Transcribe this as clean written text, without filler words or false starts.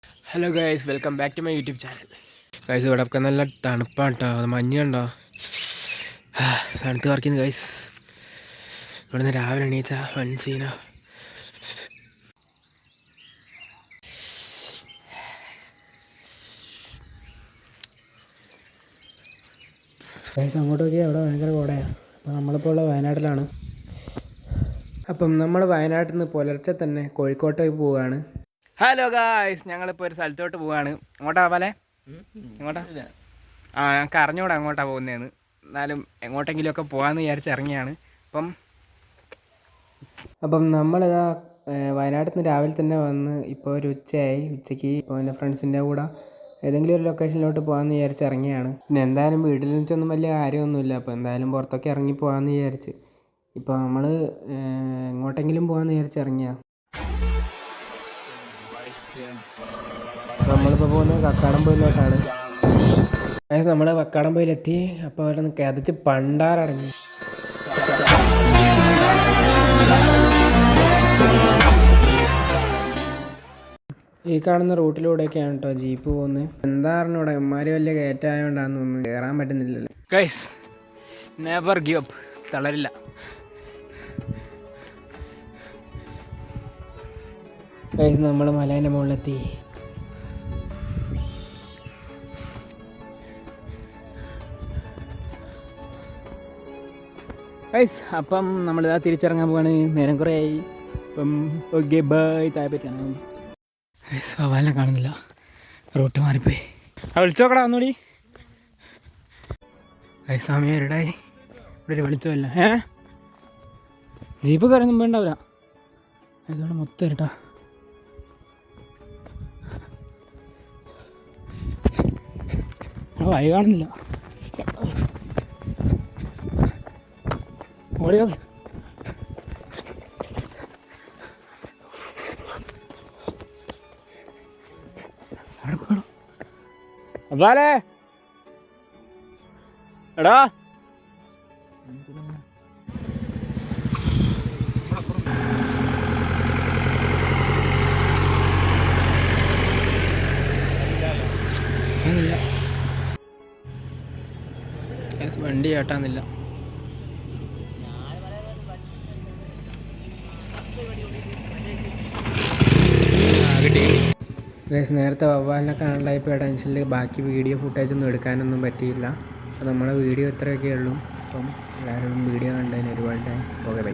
Hello guys, welcome back to my YouTube channel. Guys, ഇവിടെ ഒക്കെ നല്ല തണുപ്പാണ് കേട്ടോ. അത് മഞ്ഞുണ്ടോ? തണുത്ത് പറിക്കുന്നു ഗൈസ്. ഇവിടുന്ന് രാവിലെ എണീച്ച വൻസീന. ഗൈസ്, അങ്ങോട്ട് നോക്കിയാൽ അവിടെ ഭയങ്കര കോടയാണ്. അപ്പോൾ നമ്മളിപ്പോൾ ഉള്ള വയനാട്ടിലാണ്. അപ്പം നമ്മൾ വയനാട്ടിൽ നിന്ന് പുലർച്ചെ തന്നെ കോഴിക്കോട്ടേക്ക് പോവുകയാണ്. ഹലോ ഗായ്സ്, ഞങ്ങളിപ്പോൾ ഒരു സ്ഥലത്തോട്ട് പോവുകയാണ്. എങ്ങോട്ടാ പോലെ? എങ്ങോട്ടാ? ഞങ്ങൾക്ക് അറിഞ്ഞൂടാ എങ്ങോട്ടാണ് പോകുന്നതെന്ന്. എന്നാലും എങ്ങോട്ടെങ്കിലുമൊക്കെ പോകാമെന്ന് വിചാരിച്ച് ഇറങ്ങിയാണ്. അപ്പം നമ്മളിതാ വയനാട്ടിൽ നിന്ന് രാവിലെ തന്നെ വന്ന് ഇപ്പോൾ ഒരു ഉച്ചയായി. ഉച്ചയ്ക്ക് ഇപ്പോൾ എൻ്റെ ഫ്രണ്ട്സിൻ്റെ കൂടെ ഏതെങ്കിലും ഒരു ലൊക്കേഷനിലോട്ട് പോകാമെന്ന് വിചാരിച്ച് ഇറങ്ങിയാണ്. പിന്നെ എന്തായാലും വീട്ടിൽ വെച്ചൊന്നും വലിയ കാര്യമൊന്നുമില്ല. അപ്പോൾ എന്തായാലും പുറത്തൊക്കെ ഇറങ്ങി പോകാമെന്ന് വിചാരിച്ച് ഇപ്പോൾ നമ്മൾ എങ്ങോട്ടെങ്കിലും പോകാമെന്ന് വിചാരിച്ച് ഇറങ്ങിയാണ്. നമ്മളിപ്പോൾ പോകുന്നത് കക്കാടംപൊയിലോട്ടാണ്. അതായത് നമ്മൾ കക്കാടംപൊയിലെത്തി. അപ്പോൾ അവിടെ നിന്ന് കിതച്ച് പണ്ടാറടങ്ങി. ഈ കാണുന്ന റൂട്ടിലൂടെയൊക്കെയാണ് കേട്ടോ ജീപ്പ് പോകുന്നത്. എന്താ പറഞ്ഞൂടെ, ഇമ്മാര് വലിയ കയറ്റമായോണ്ടാന്ന് തോന്നുന്നു കയറാൻ പറ്റുന്നില്ലല്ലോ. ഗൈസ്, നെവർ ഗിവ് അപ്പ്, തളരില്ല. ഗൈസ്, നമ്മൾ മലേൻ്റെ മുകളിലെത്തി. ഗൈസ്, അപ്പം നമ്മളിതാ തിരിച്ചിറങ്ങാൻ പോവാണ്. നേരം കുറേ ആയി. അപ്പം ഓക്കെ, ബൈ. താഴെപ്പറ്റാണ് ഗൈസ്. വവാലിനെ കാണുന്നില്ല, റൂട്ട് മാറിപ്പോയി. വിളിച്ചോക്കടാ ഒന്നുകൂടി. ഗൈസ്, സമയം ഇരുടായി. ഇവിടെ ഒരു വെളിച്ചമല്ല. ജീപ്പ് കയറി മുമ്പ് ഉണ്ടാവില്ല. ഇതോടെ മൊത്തം ഇരുട്ടാ. വഴി കാണുന്നില്ല. ഓടിയോ? അപ്പാലേ എടാ, വണ്ടി ചേട്ടാന്നില്ല. ഗൈസ്, നേരത്തെ വവ്വാലിനെ കാണാണ്ടായപ്പോൾ ടെൻഷനിൽ ബാക്കി വീഡിയോ ഫുട്ടേജൊന്നും എടുക്കാനൊന്നും പറ്റിയില്ല. അപ്പോൾ നമ്മളെ വീഡിയോ ഇത്രയൊക്കെ ഉള്ളൂ. അപ്പം എല്ലാവരും വീഡിയോ കണ്ടതിന് ഒരുപാട് താങ്ക്സ്. Okay, by.